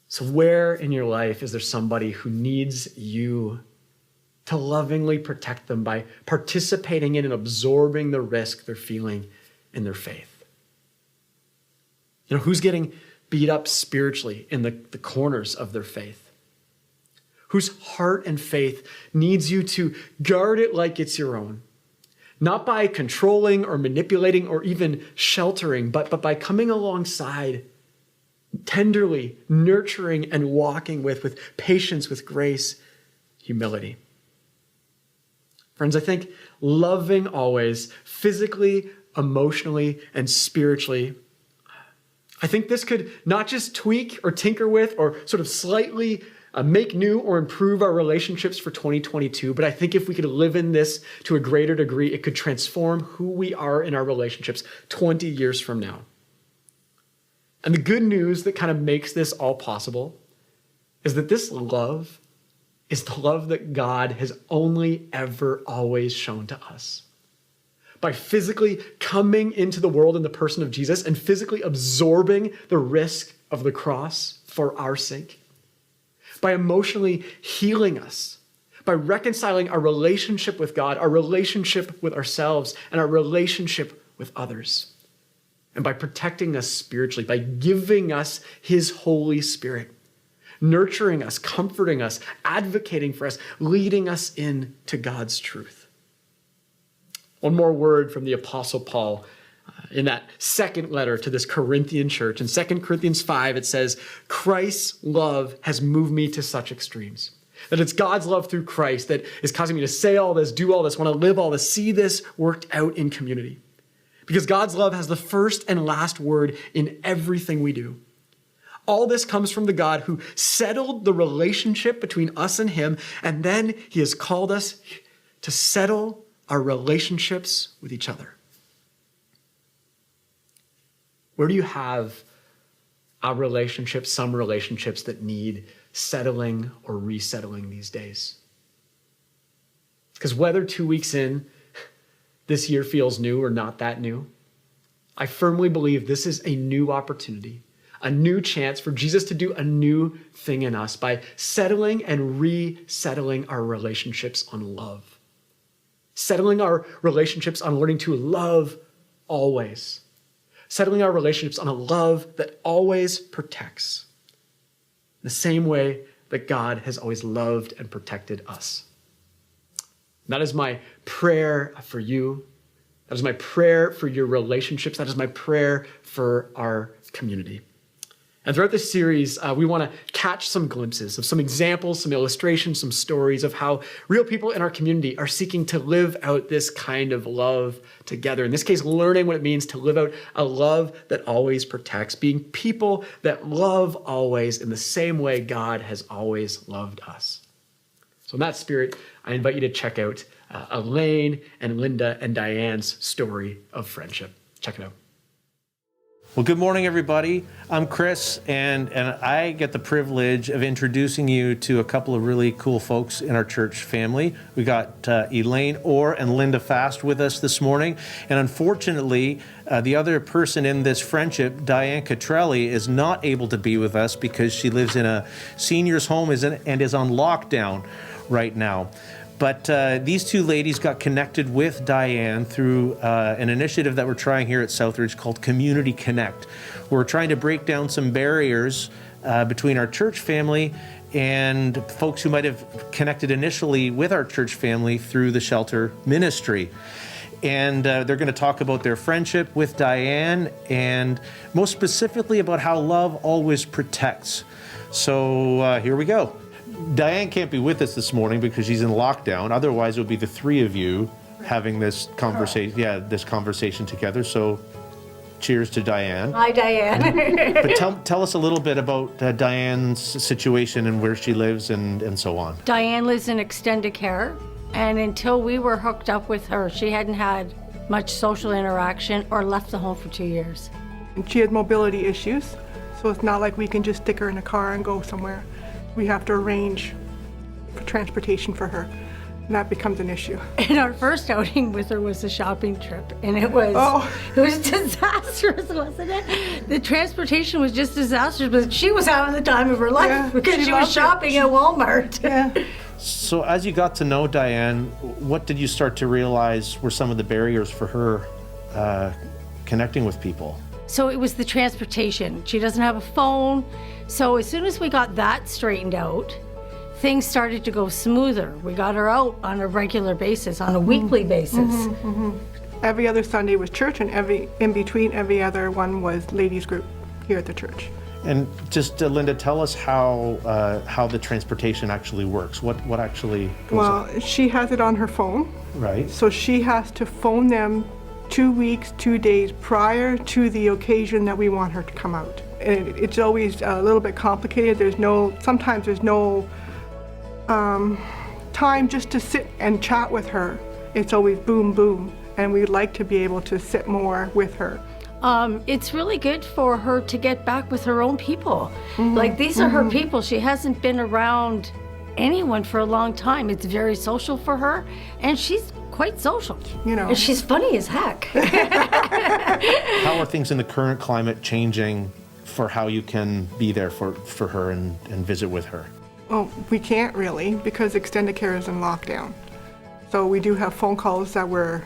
So where in your life is there somebody who needs you to lovingly protect them by participating in and absorbing the risk they're feeling in their faith? You know, who's getting beat up spiritually in the corners of their faith? Whose heart and faith needs you to guard it like it's your own? Not by controlling or manipulating or even sheltering, but by coming alongside, tenderly nurturing and walking with patience, with grace, humility. Friends, I think loving always, physically, emotionally, and spiritually, I think this could not just tweak or tinker with or sort of slightly make new or improve our relationships for 2022, but I think if we could live in this to a greater degree, it could transform who we are in our relationships 20 years from now. And the good news that kind of makes this all possible is that this love is the love that God has only ever always shown to us. By physically coming into the world in the person of Jesus and physically absorbing the risk of the cross for our sake. By emotionally healing us. By reconciling our relationship with God, our relationship with ourselves, and our relationship with others. And by protecting us spiritually, by giving us His Holy Spirit. Nurturing us, comforting us, advocating for us, leading us into God's truth. One more word from the Apostle Paul in that second letter to this Corinthian church. In 2 Corinthians 5, it says, Christ's love has moved me to such extremes. That it's God's love through Christ that is causing me to say all this, do all this, want to live all this, see this worked out in community. Because God's love has the first and last word in everything we do. All this comes from the God who settled the relationship between us and Him, and then He has called us to settle our relationships with each other? Where do you have our relationships, some relationships that need settling or resettling these days? Because whether 2 weeks in, this year feels new or not that new, I firmly believe this is a new opportunity, a new chance for Jesus to do a new thing in us by settling and resettling our relationships on love. Settling our relationships on learning to love always. Settling our relationships on a love that always protects. The same way that God has always loved and protected us. And that is my prayer for you. That is my prayer for your relationships. That is my prayer for our community. And throughout this series, we want to catch some glimpses of some examples, some illustrations, some stories of how real people in our community are seeking to live out this kind of love together. In this case, learning what it means to live out a love that always protects, being people that love always in the same way God has always loved us. So in that spirit, I invite you to check out Elaine and Linda and Diane's story of friendship. Check it out. Well, good morning, everybody. I'm Chris, and I get the privilege of introducing you to a couple of really cool folks in our church family. We got Elaine Orr and Linda Fast with us this morning, and unfortunately, the other person in this friendship, Diane Catrelli, is not able to be with us because she lives in a senior's home and is on lockdown right now. But these two ladies got connected with Diane through an initiative that we're trying here at Southridge called Community Connect. We're trying to break down some barriers between our church family and folks who might have connected initially with our church family through the shelter ministry. And they're going to talk about their friendship with Diane and most specifically about how love always protects. So here we go. Diane can't be with us this morning because she's in lockdown. Otherwise, it would be the three of you having this conversation. Yeah, this conversation together. So, cheers to Diane. Hi, Diane. But tell us a little bit about Diane's situation and where she lives and so on. Diane lives in extended care, and until we were hooked up with her, she hadn't had much social interaction or left the home for 2 years. And she had mobility issues, so it's not like we can just stick her in a car and go somewhere. We have to arrange for transportation for her, and that becomes an issue. And our first outing with her was a shopping trip, and it was disastrous, wasn't it? The transportation was just disastrous, but she was having the time of her life because she was shopping at Walmart. Yeah. So as you got to know Diane, what did you start to realize were some of the barriers for her connecting with people? So it was the transportation. She doesn't have a phone. So as soon as we got that straightened out, things started to go smoother. We got her out on a regular basis, on a weekly basis. Every other Sunday was church, and in between every other one was ladies group here at the church. And just Linda, tell us how the transportation actually works. What actually goes on? Well, she has it on her phone. Right. So she has to phone them 2 weeks, 2 days prior to the occasion that we want her to come out. And it's always a little bit complicated. Sometimes there's no time just to sit and chat with her. It's always boom, boom. And we'd like to be able to sit more with her. It's really good for her to get back with her own people. Like, these are her people. She hasn't been around anyone for a long time. It's very social for her, and she's quite social. And she's funny as heck. How are things in the current climate changing for how you can be there for her and visit with her? Well, we can't really, because extended care is in lockdown. So we do have phone calls that we're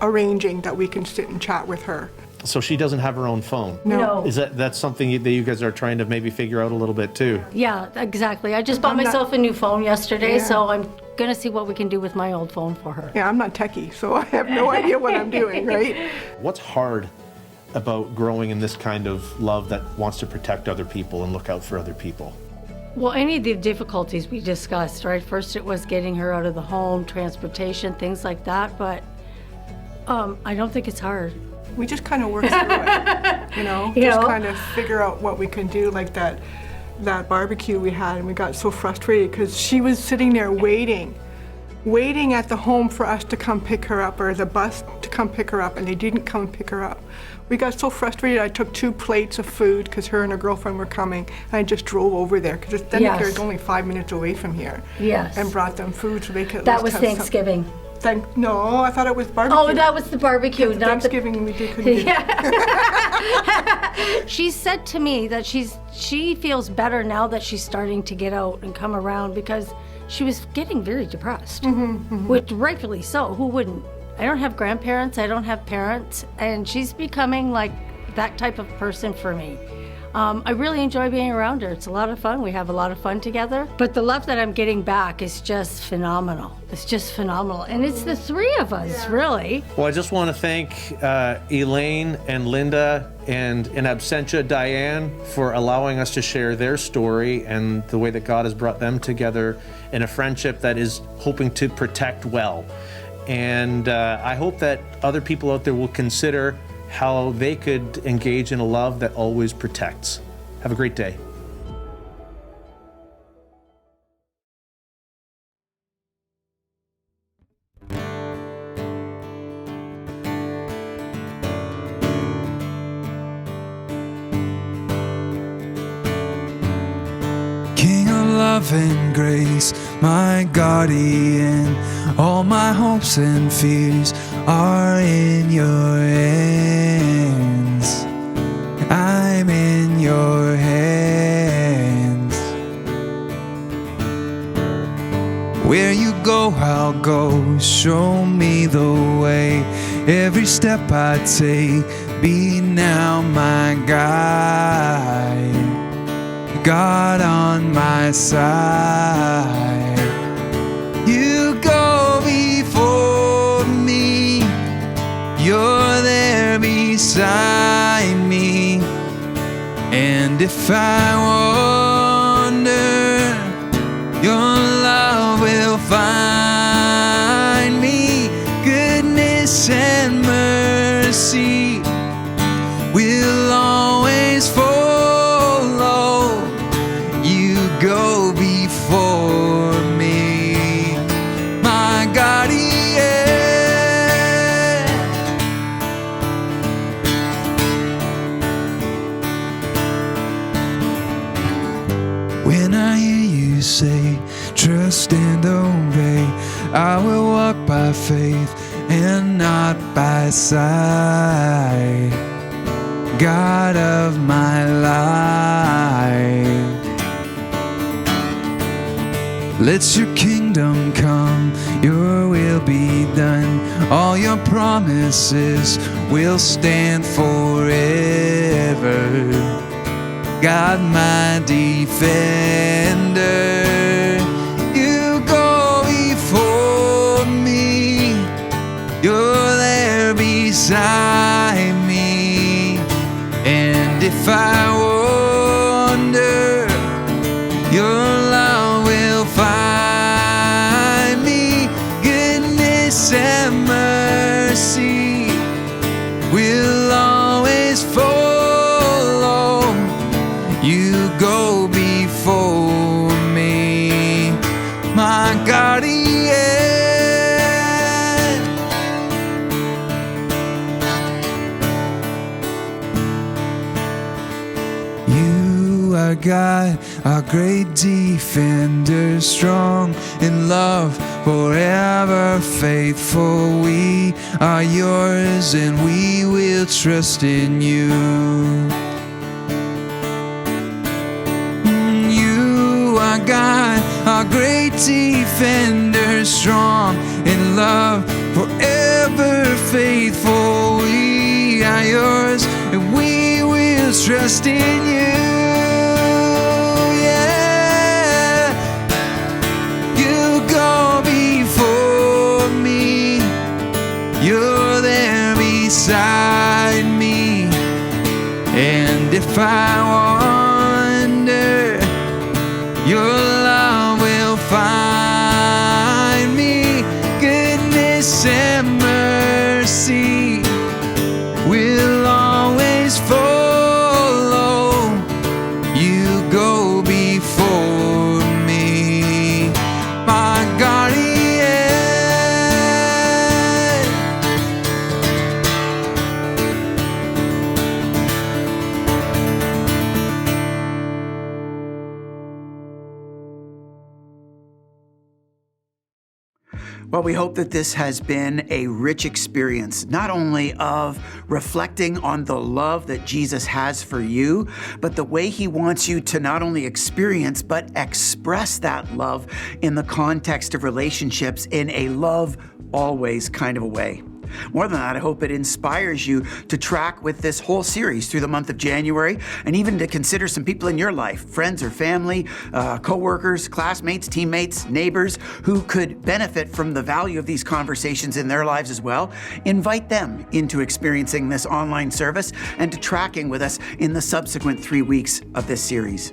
arranging that we can sit and chat with her. So she doesn't have her own phone? No. Is that's something that you guys are trying to maybe figure out a little bit too? Yeah, exactly. I just bought myself a new phone yesterday, so I'm gonna see what we can do with my old phone for her. Yeah, I'm not techie, so I have no idea what I'm doing, right? What's hard about growing in this kind of love that wants to protect other people and look out for other people? Well, any of the difficulties we discussed, right? First it was getting her out of the home, transportation, things like that, but I don't think it's hard. We just kind of work through it, just kind of figure out what we can do, like that barbecue we had, and we got so frustrated because she was sitting there waiting waiting at the home for us to come pick her up, or the bus to come pick her up, and they didn't come pick her up. We got so frustrated, I took 2 plates of food because her and her girlfriend were coming, and I just drove over there because Stendicare is only 5 minutes away from here. Yes. And brought them food so they could. That was Thanksgiving. No, I thought it was barbecue. Oh, that was the barbecue, not Thanksgiving. We couldn't do. She said to me that she feels better now that she's starting to get out and come around, because she was getting very depressed, which rightfully so. Who wouldn't? I don't have grandparents, I don't have parents, and she's becoming like that type of person for me. I really enjoy being around her. It's a lot of fun. We have a lot of fun together. But the love that I'm getting back is just phenomenal. It's just phenomenal. And it's the 3 of us, really. Well, I just want to thank Elaine and Linda and in absentia Diane for allowing us to share their story and the way that God has brought them together in a friendship that is hoping to protect well. And I hope that other people out there will consider how they could engage in a love that always protects. Have a great day. King of love and grace, my guardian, all my hopes and fears are in your hands. I'm in your hands. Where you go, I'll go. Show me the way. Every step I take, be now my guide. God on my side. You go before me, you're there beside me. And if I wander, your love will find me. Goodness and mercy will always follow. You go before me, my guardian. When I hear you say, trust and obey, I will walk by faith and not by sight. God of my life, let your kingdom come, your will be done. All your promises will stand forever. God, my defender, you go before me, you're there beside me. And if I wander, your love will find me. Goodness and mercy will always follow. You go before me, my guardian. You are God, our great defender, strong in love, forever faithful. We are yours and we will trust in you. You are God, our great defender, strong in love, forever faithful. We are yours and we will trust in you. Yeah, you go before me, you're there beside me. And if I wander, your love will find me. Goodness and mercy will always follow. You go before me, my guardian. Well, we hope that this has been a rich experience, not only of reflecting on the love that Jesus has for you, but the way he wants you to not only experience, but express that love in the context of relationships in a love always kind of a way. More than that, I hope it inspires you to track with this whole series through the month of January, and even to consider some people in your life, friends or family, co-workers, classmates, teammates, neighbors, who could benefit from the value of these conversations in their lives as well. Invite them into experiencing this online service and to tracking with us in the subsequent 3 weeks of this series.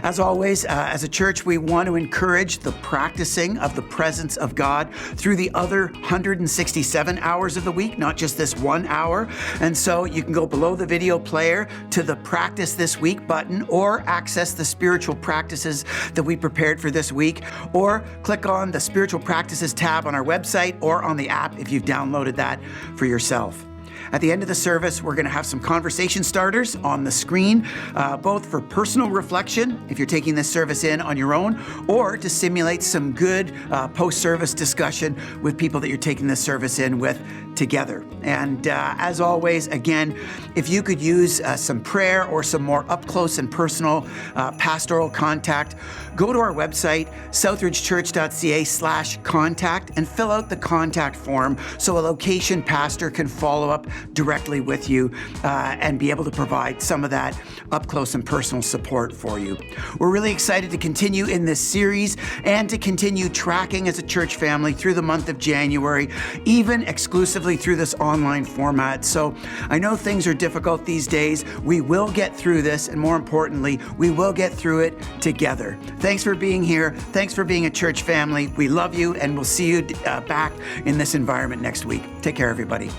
As always, as a church, we want to encourage the practicing of the presence of God through the other 167 hours of the week, not just this 1 hour. And so you can go below the video player to the Practice This Week button, or access the spiritual practices that we prepared for this week, or click on the Spiritual Practices tab on our website or on the app if you've downloaded that for yourself. At the end of the service, we're going to have some conversation starters on the screen, both for personal reflection, if you're taking this service in on your own, or to simulate some good post-service discussion with people that you're taking this service in with together. And as always, again, if you could use some prayer or some more up-close and personal pastoral contact, go to our website, southridgechurch.ca/contact, and fill out the contact form so a location pastor can follow up directly with you and be able to provide some of that up-close and personal support for you. We're really excited to continue in this series and to continue tracking as a church family through the month of January, even exclusively through this online format. So I know things are difficult these days. We will get through this, and more importantly, we will get through it together. Thanks for being here. Thanks for being a church family. We love you, and we'll see you back in this environment next week. Take care, everybody.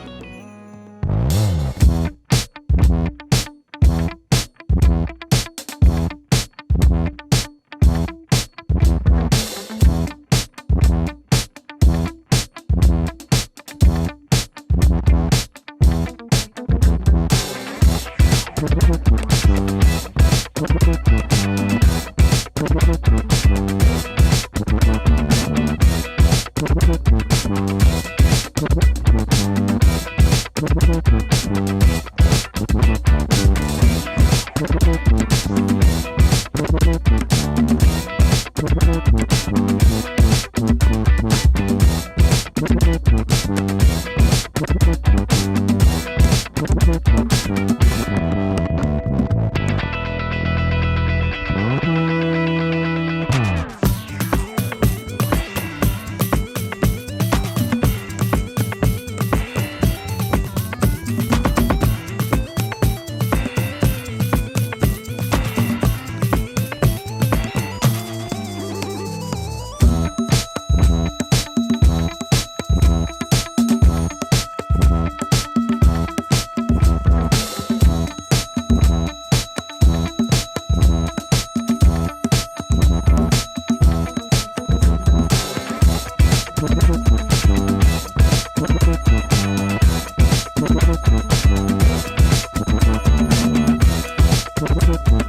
Thank you.